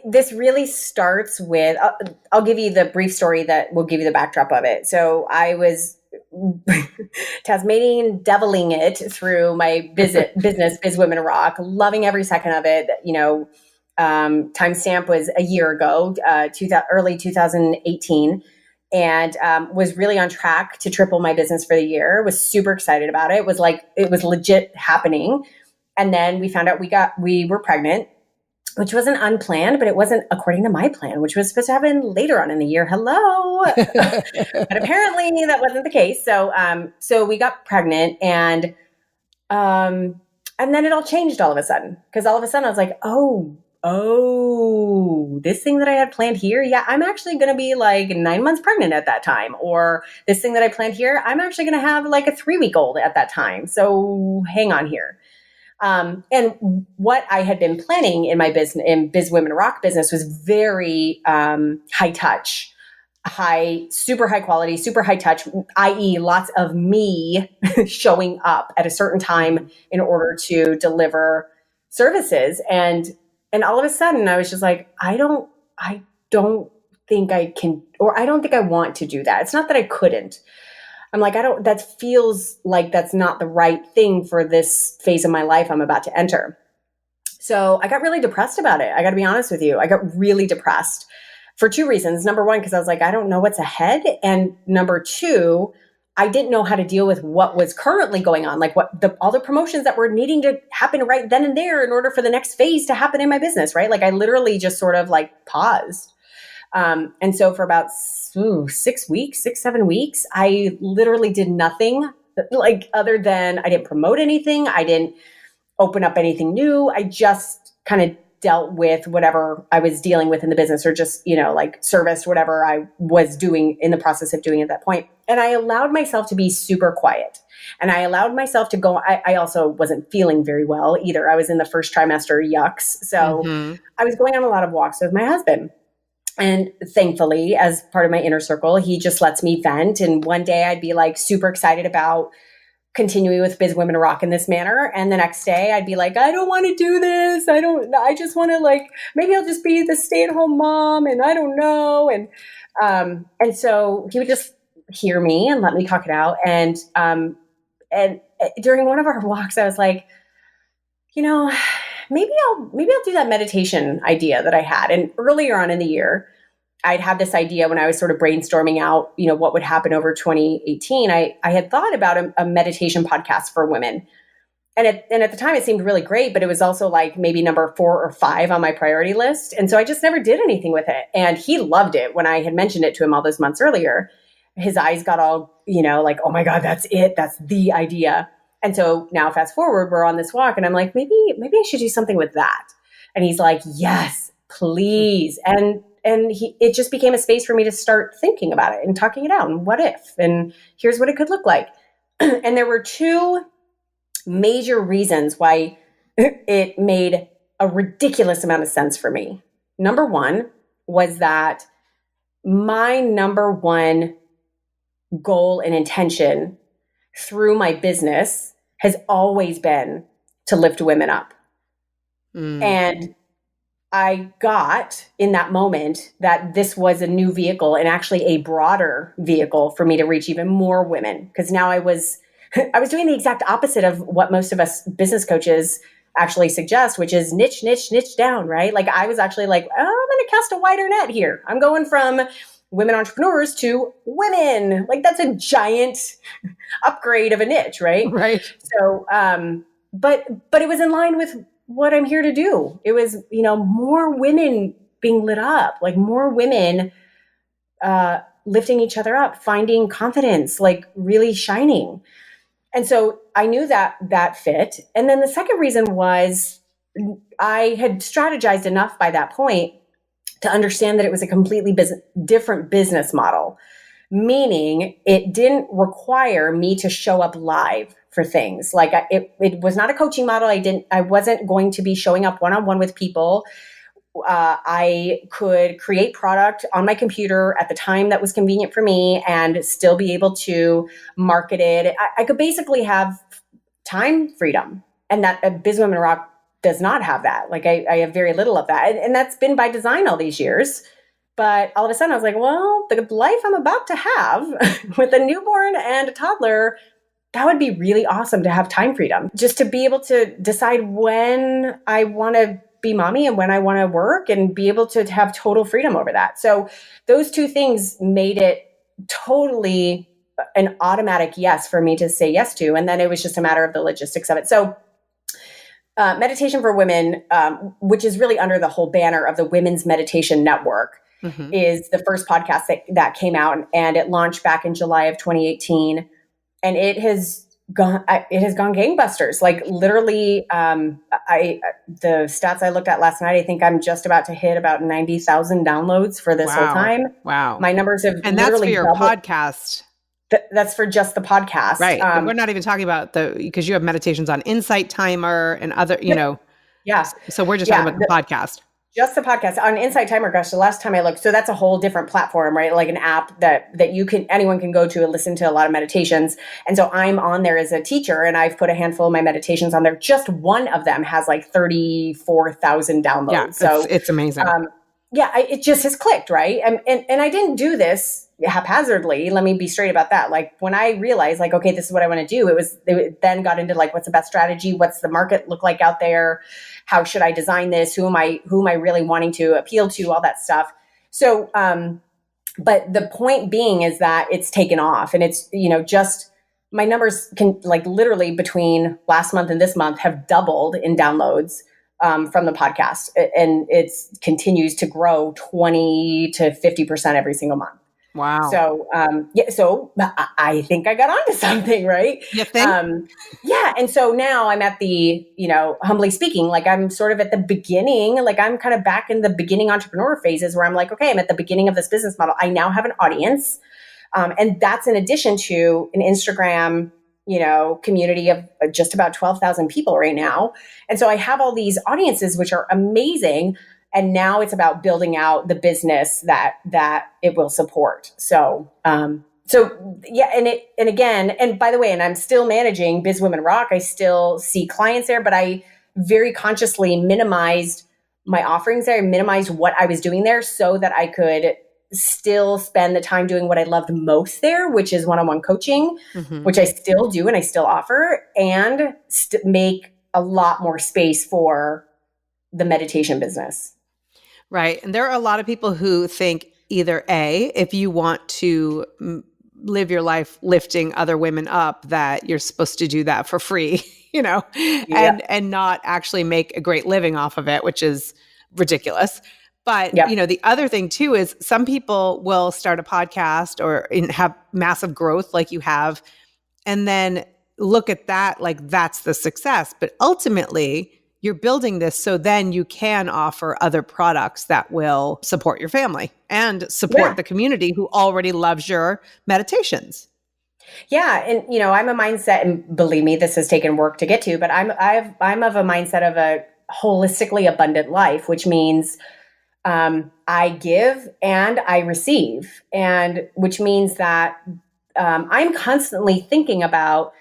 This really starts with, I'll give you the brief story that will give you the backdrop of it. So I was Tasmanian deviling it through my business, Biz Women Rock, loving every second of it. Timestamp was a year ago, early 2018, and was really on track to triple my business for the year. Was super excited about it. It was legit happening. And then we found out we were pregnant, which wasn't unplanned, but it wasn't according to my plan, which was supposed to happen later on in the year. Hello. But apparently that wasn't the case. So we got pregnant and then it all changed all of a sudden. Because all of a sudden I was like, oh, this thing that I had planned here. Yeah, I'm actually going to be like 9 months pregnant at that time. Or this thing that I planned here, I'm actually going to have like a 3-week-old at that time. So hang on here. And what I had been planning in my business, in Biz Women Rock business, was very high touch, super high quality, super high touch, i.e. lots of me showing up at a certain time in order to deliver services. And and all of a sudden I was just like, I don't think I can, or I don't think I want to do that. It's not that I couldn't. I'm like, that feels like that's not the right thing for this phase of my life I'm about to enter. So I got really depressed about it. I got to be honest with you. I got really depressed for two reasons. Number one, because I was like, I don't know what's ahead. And number two, I didn't know how to deal with what was currently going on, like all the promotions that were needing to happen right then and there in order for the next phase to happen in my business, right? Like I literally just sort of like paused. And so for about 7 weeks, I literally did nothing like other than I didn't promote anything. I didn't open up anything new. I just kind of dealt with whatever I was dealing with in the business, or just, like serviced whatever I was doing in the process of doing at that point. And I allowed myself to be super quiet. And I allowed myself to go. I also wasn't feeling very well either. I was in the first trimester yucks. So I was going on a lot of walks with my husband. And thankfully, as part of my inner circle, he just lets me vent. And one day I'd be like super excited about continuing with Biz Women Rock in this manner. And the next day I'd be like, I don't want to do this. I just want to maybe I'll just be the stay-at-home mom, and I don't know. And so he would just hear me and let me talk it out. And during one of our walks, I was like, maybe I'll do that meditation idea that I had. And earlier on in the year, I'd had this idea when I was sort of brainstorming out, what would happen over 2018. I had thought about a meditation podcast for women. And at the time it seemed really great, but it was also like maybe number 4 or 5 on my priority list. And so I just never did anything with it. And he loved it when I had mentioned it to him all those months earlier. His eyes got all, like, oh my God, that's it. That's the idea. And so now fast forward, we're on this walk and I'm like, maybe I should do something with that. And he's like, yes, please. And it just became a space for me to start thinking about it and talking it out and what if, and here's what it could look like. And there were 2 major reasons why it made a ridiculous amount of sense for me. Number one was that my number one goal and intention through my business has always been to lift women up. And I got in that moment that this was a new vehicle, and actually a broader vehicle for me to reach even more women. Because now I was doing the exact opposite of what most of us business coaches actually suggest, which is niche down, right? Like I was actually like, oh, I'm going to cast a wider net here. I'm going from women entrepreneurs to women. Like that's a giant upgrade of a niche, right? Right. So, but it was in line with what I'm here to do. It was, more women being lit up, like more women lifting each other up, finding confidence, like really shining. And so I knew that fit. And then the second reason was I had strategized enough by that point to understand that it was a completely different business model, meaning it didn't require me to show up live for things. Like it was not a coaching model. I wasn't going to be showing up one-on-one with people. I could create product on my computer at the time that was convenient for me and still be able to market it. I could basically have time freedom, and that Biz Women Rock does not have that. Like I have very little of that. And that's been by design all these years. But all of a sudden I was like, well, the life I'm about to have with a newborn and a toddler, that would be really awesome to have time freedom, just to be able to decide when I want to be mommy and when I want to work, and be able to have total freedom over that. So those 2 things made it totally an automatic yes for me to say yes to. And then it was just a matter of the logistics of it. So Meditation for Women, which is really under the whole banner of the Women's Meditation Network, is the first podcast that came out, and it launched back in July of 2018, and it has gone gangbusters. Like literally, the stats I looked at last night, I think I'm just about to hit about 90,000 downloads for this whole time. Wow, my numbers have and that's for your doubled. Podcast. That's for just the podcast. Right. And we're not even talking about because you have meditations on Insight Timer and other, Yeah. So we're just talking about the podcast. just the podcast on Insight Timer. Gosh, the last time I looked, so that's a whole different platform, right? Like an app that anyone can go to and listen to a lot of meditations. And so I'm on there as a teacher, and I've put a handful of my meditations on there. Just one of them has like 34,000 downloads. Yeah, so it's amazing. It just has clicked, right? And I didn't do this haphazardly. Let me be straight about that. Like when I realized like, okay, this is what I want to do, it then got into like, what's the best strategy? What's the market look like out there? How should I design this? Who am I really wanting to appeal to? All that stuff. So, but the point being is that it's taken off, and it's, just my numbers can like literally between last month and this month have doubled in downloads. From the podcast, and it continues to grow 20 to 50% every single month. Wow. So, so I think I got onto something, right? You think? Yeah. And so now I'm at the, humbly speaking, like I'm sort of at the beginning, like I'm kind of back in the beginning entrepreneur phases where I'm like, okay, I'm at the beginning of this business model. I now have an audience. And that's in addition to an Instagram community of just about 12,000 people right now. And so I have all these audiences, which are amazing. And now it's about building out the business that it will support. So, yeah. And again, and by the way, and I'm still managing Biz Women Rock. I still see clients there, but I very consciously minimized my offerings there, minimized what I was doing there so that I could still spend the time doing what I loved most there, which is one-on-one coaching, which I still do and I still offer, and make a lot more space for the meditation business. Right. And there are a lot of people who think either A, if you want to live your life lifting other women up, that you're supposed to do that for free, and not actually make a great living off of it, which is ridiculous. But, the other thing too is some people will start a podcast or have massive growth like you have, and then look at that like that's the success. But ultimately, you're building this so then you can offer other products that will support your family and support the community who already loves your meditations. Yeah. And, I'm a mindset, and believe me, this has taken work to get to, but I'm of a mindset of a holistically abundant life, which means I give and I receive, and which means that I'm constantly thinking about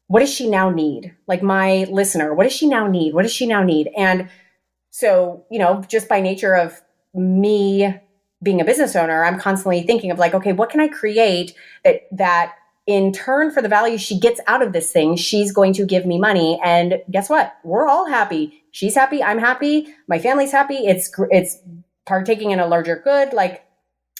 what does she now need? Like my listener, what does she now need? What does she now need? And so, just by nature of me being a business owner, I'm constantly thinking of like, okay, what can I create that in turn for the value she gets out of this thing, she's going to give me money. And guess what? We're all happy. She's happy. I'm happy. My family's happy. It's partaking in a larger good. Like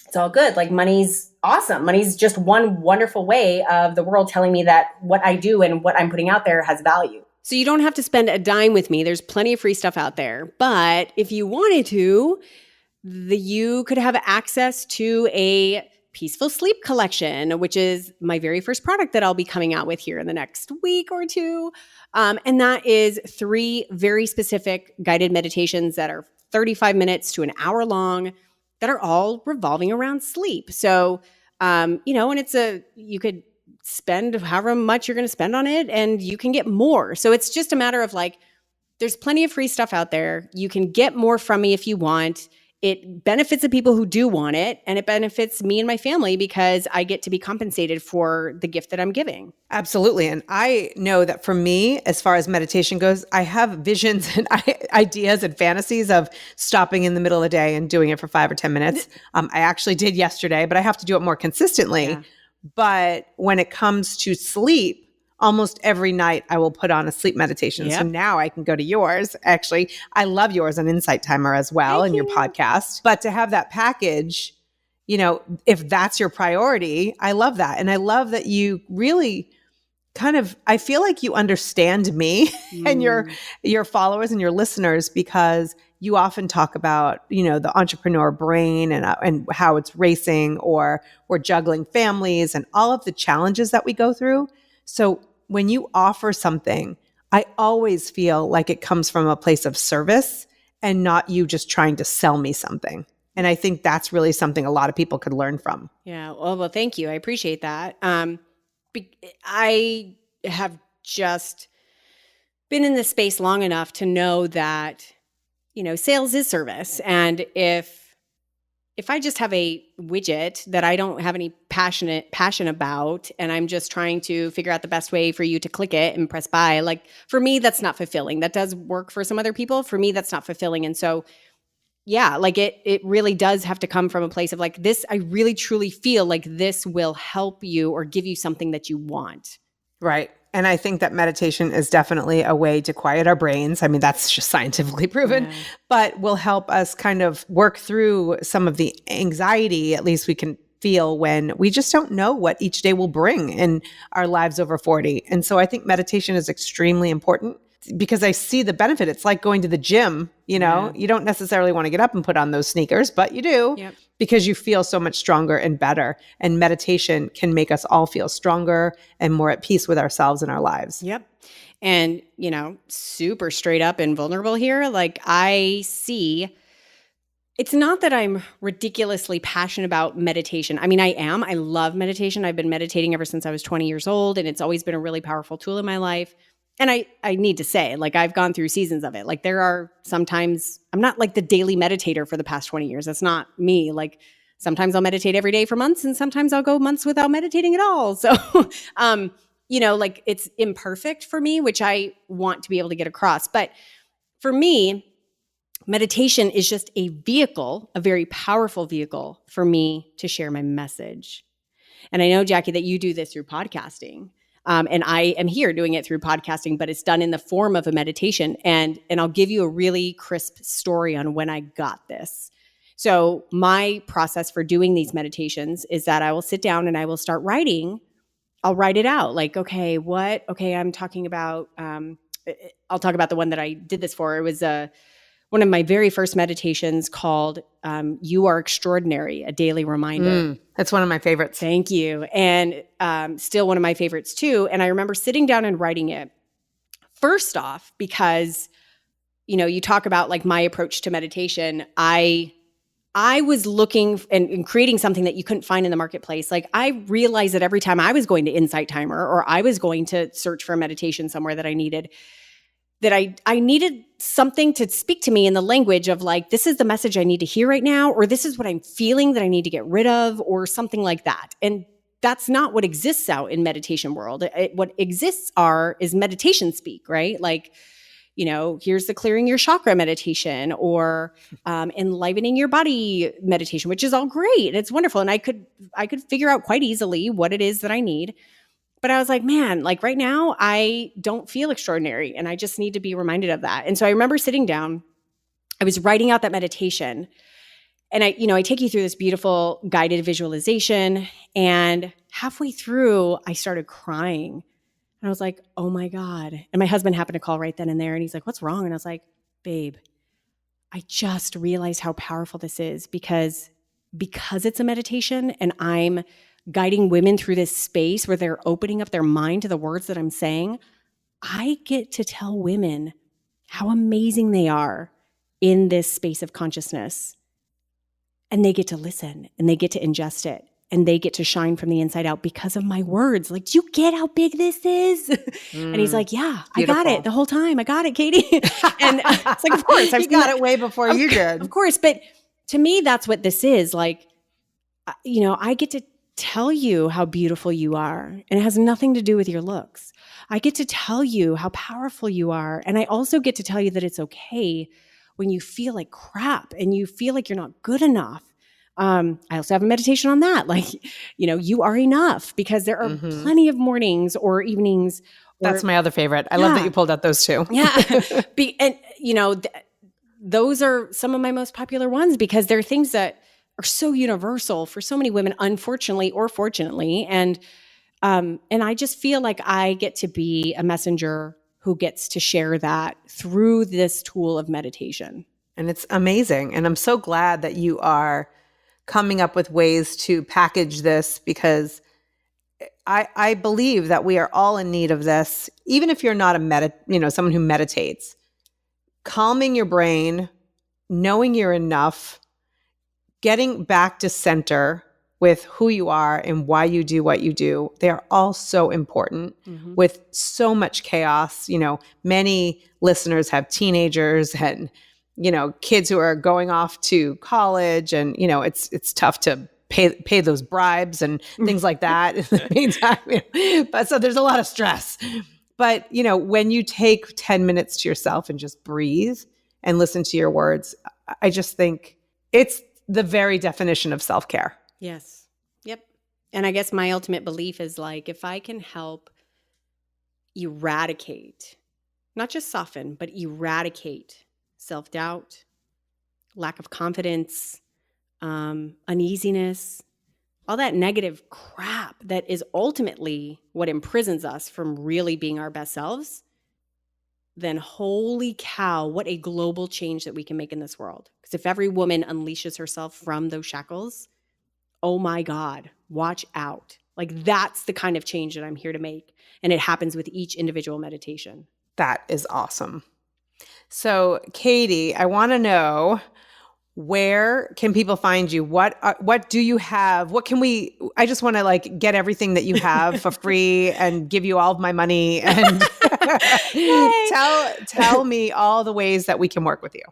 it's all good. Like money's awesome. Money's just one wonderful way of the world telling me that what I do and what I'm putting out there has value. So you don't have to spend a dime with me. There's plenty of free stuff out there. But if you wanted to, you could have access to a Peaceful Sleep Collection, which is my very first product that I'll be coming out with here in the next week or two. And that is 3 very specific guided meditations that are 35 minutes to an hour long that are all revolving around sleep. So, and you could spend however much you're going to spend on it and you can get more. So it's just a matter of like, there's plenty of free stuff out there. You can get more from me if you want. It benefits the people who do want it, and it benefits me and my family because I get to be compensated for the gift that I'm giving. Absolutely. And I know that for me, as far as meditation goes, I have visions and ideas and fantasies of stopping in the middle of the day and doing it for 5 or 10 minutes. I actually did yesterday, but I have to do it more consistently. Yeah. But when it comes to sleep, almost every night I will put on a sleep meditation. Yep. So now I can go to yours. Actually, I love yours on Insight Timer as well and your podcast. But to have that package, if that's your priority, I love that. And I love that you really I feel like you understand me and your followers and your listeners, because you often talk about, the entrepreneur brain and how it's racing, or we're juggling families and all of the challenges that we go through. So when you offer something, I always feel like it comes from a place of service and not you just trying to sell me something. And I think that's really something a lot of people could learn from. Yeah. Well, thank you. I appreciate that. I have just been in this space long enough to know that sales is service. And if I just have a widget that I don't have any passion about, and I'm just trying to figure out the best way for you to click it and press buy, like for me, that's not fulfilling. That does work for some other people. For me, that's not fulfilling. And so, yeah, like it really does have to come from a place of like this. I really truly feel like this will help you or give you something that you want. Right. And I think that meditation is definitely a way to quiet our brains. I mean, that's just scientifically proven, but will help us kind of work through some of the anxiety, at least we can feel when we just don't know what each day will bring in our lives over 40. And so I think meditation is extremely important because I see the benefit. It's like going to the gym, you don't necessarily want to get up and put on those sneakers, but you do. Yep. Because you feel so much stronger and better. And meditation can make us all feel stronger and more at peace with ourselves and our lives. Yep. And, super straight up and vulnerable here. Like I see, it's not that I'm ridiculously passionate about meditation. I mean, I am. I love meditation. I've been meditating ever since I was 20 years old, and it's always been a really powerful tool in my life. And I need to say, like, I've gone through seasons of it. Like, there are sometimes, I'm not like the daily meditator for the past 20 years. That's not me. Like, sometimes I'll meditate every day for months, and sometimes I'll go months without meditating at all. So, like, it's imperfect for me, which I want to be able to get across. But for me, meditation is just a vehicle, a very powerful vehicle for me to share my message. And I know, Jackie, that you do this through podcasting. And I am here doing it through podcasting, but it's done in the form of a meditation. And I'll give you a really crisp story on when I got this. So my process for doing these meditations is that I will sit down and I will start writing. I'll write it out. Like, okay, I'm talking about, I'll talk about the one that I did this for. It was one of my very first meditations called You Are Extraordinary, a Daily Reminder. That's one of my favorites. Thank you. And still one of my favorites too. And I remember sitting down and writing it. First off, because, you talk about like my approach to meditation. I was looking and creating something that you couldn't find in the marketplace. Like I realized that every time I was going to Insight Timer or I was going to search for a meditation somewhere that I needed, that I needed something to speak to me in the language of like, this is the message I need to hear right now, or this is what I'm feeling that I need to get rid of, or something like that. And that's not what exists out in meditation world. What exists is meditation speak, right? Like, here's the clearing your chakra meditation or enlivening your body meditation, which is all great. It's wonderful. And I could figure out quite easily what it is that I need. But I was like, man, like right now, I don't feel extraordinary and I just need to be reminded of that. And so I remember sitting down, I was writing out that meditation and I take you through this beautiful guided visualization. And halfway through, I started crying and I was like, oh my God. And my husband happened to call right then and there. And he's like, what's wrong? And I was like, babe, I just realized how powerful this is because it's a meditation and I'm guiding women through this space where they're opening up their mind to the words that I'm saying, I get to tell women how amazing they are in this space of consciousness. And they get to listen and they get to ingest it and they get to shine from the inside out because of my words. Like, do you get how big this is? And he's like, yeah, beautiful. I got it the whole time. I got it, Katie. And it's like, of course. You got it way before you did. Of course. But to me, that's what this is. Like, I get to tell you how beautiful you are, and it has nothing to do with your looks. I get to tell you how powerful you are, and I also get to tell you that it's okay when you feel like crap and you feel like you're not good enough. I also have a meditation on that, like, you are enough, because there are plenty of mornings or evenings. That's my other favorite. I love that you pulled out those two. Yeah. Those are some of my most popular ones because they're things that are so universal for so many women, unfortunately or fortunately. And I just feel like I get to be a messenger who gets to share that through this tool of meditation. And it's amazing. And I'm so glad that you are coming up with ways to package this because I believe that we are all in need of this. Even if you're not someone who meditates, calming your brain, knowing you're enough, getting back to center with who you are and why you do what you do, they are all so important with so much chaos. Many listeners have teenagers and, kids who are going off to college and, it's tough to pay those bribes and things like that in the meantime. But so there's a lot of stress. But, when you take 10 minutes to yourself and just breathe and listen to your words, I just think it's the very definition of self-care. Yes. Yep. And I guess my ultimate belief is if I can help eradicate, not just soften, but eradicate self-doubt, lack of confidence, uneasiness, all that negative crap that is ultimately what imprisons us from really being our best selves, then holy cow, what a global change that we can make in this world. Because if every woman unleashes herself from those shackles, oh my God, watch out. That's the kind of change that I'm here to make. And it happens with each individual meditation. That is awesome. So, Katie, I want to know, where can people find you? What do you have? I just want to get everything that you have for free and give you all of my money and tell me all the ways that we can work with you.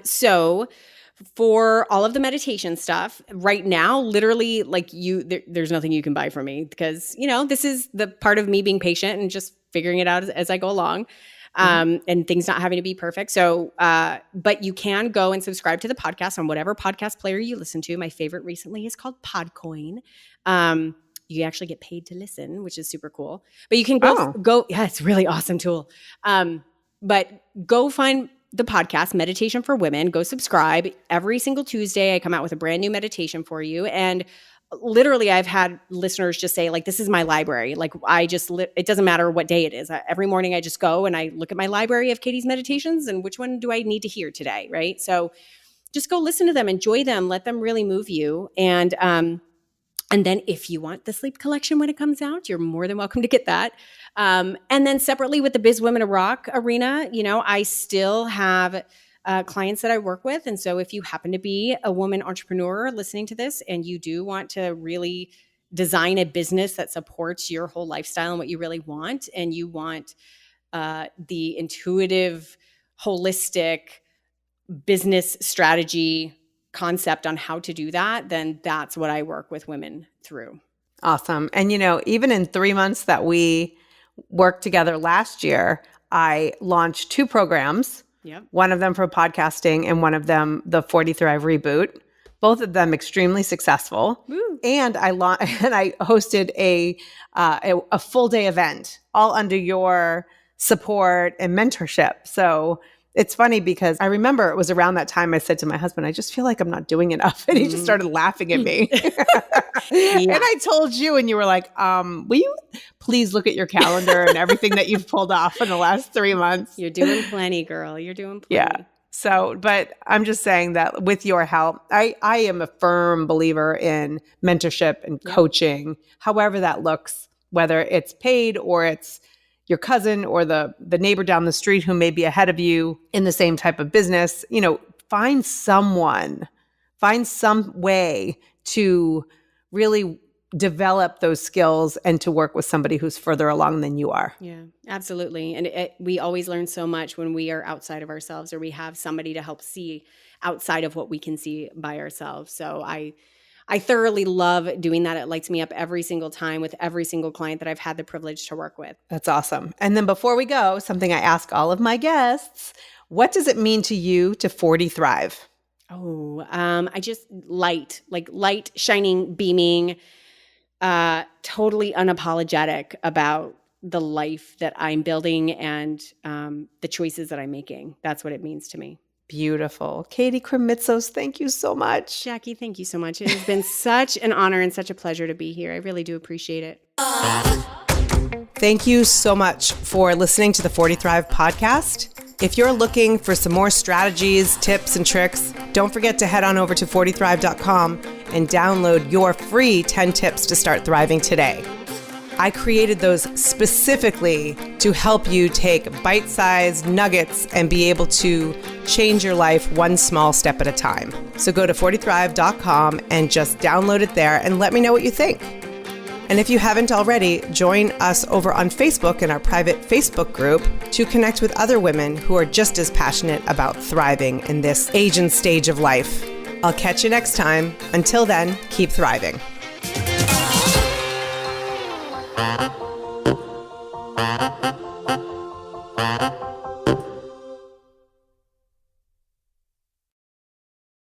So for all of the meditation stuff right now, literally there's nothing you can buy from me because, this is the part of me being patient and just figuring it out as I go along. And things not having to be perfect. So, but you can go and subscribe to the podcast on whatever podcast player you listen to. My favorite recently is called Podcoin. You actually get paid to listen, which is super cool. But you can go. Yeah, it's a really awesome tool. But go find the podcast Meditation for Women. Go subscribe. Every single Tuesday, I come out with a brand new meditation for you. And literally, I've had listeners just say, this is my library. It doesn't matter what day it is. Every morning I just go and I look at my library of Katie's meditations and which one do I need to hear today, right? So just go listen to them, enjoy them, let them really move you. And then if you want the sleep collection when it comes out, you're more than welcome to get that. And then separately with the Biz Women of Rock arena, I still have clients that I work with. And so if you happen to be a woman entrepreneur listening to this and you do want to really design a business that supports your whole lifestyle and what you really want, and you want the intuitive, holistic business strategy concept on how to do that, then that's what I work with women through. Awesome. And, even in 3 months that we worked together last year, I launched 2 programs. Yep. One of them for podcasting and one of them, the 40 Thrive Reboot. Both of them extremely successful. Woo. And I hosted a full day event all under your support and mentorship. So it's funny because I remember it was around that time I said to my husband, I just feel like I'm not doing enough. And he just started laughing at me. And I told you and you were like, will you please look at your calendar and everything that you've pulled off in the last 3 months? You're doing plenty, girl. You're doing plenty. Yeah. So, but I'm just saying that with your help, I am a firm believer in mentorship and coaching, however that looks, whether it's paid or it's your cousin or the neighbor down the street who may be ahead of you in the same type of business. Find some way to really develop those skills and to work with somebody who's further along than you are. Yeah, absolutely. And we always learn so much when we are outside of ourselves or we have somebody to help see outside of what we can see by ourselves. So I thoroughly love doing that. It lights me up every single time with every single client that I've had the privilege to work with. That's awesome. And then before we go, something I ask all of my guests, what does it mean to you to 40 Thrive? Oh, I just light, shining, beaming, totally unapologetic about the life that I'm building and the choices that I'm making. That's what it means to me. Beautiful. Katie Krimitsos, thank you so much. Jackie, thank you so much. It has been such an honor and such a pleasure to be here. I really do appreciate it. Thank you so much for listening to the 40 Thrive podcast. If you're looking for some more strategies, tips, and tricks, don't forget to head on over to 40thrive.com and download your free 10 tips to start thriving today. I created those specifically to help you take bite-sized nuggets and be able to change your life one small step at a time. So go to 40thrive.com and just download it there and let me know what you think. And if you haven't already, join us over on Facebook in our private Facebook group to connect with other women who are just as passionate about thriving in this age and stage of life. I'll catch you next time. Until then, keep thriving.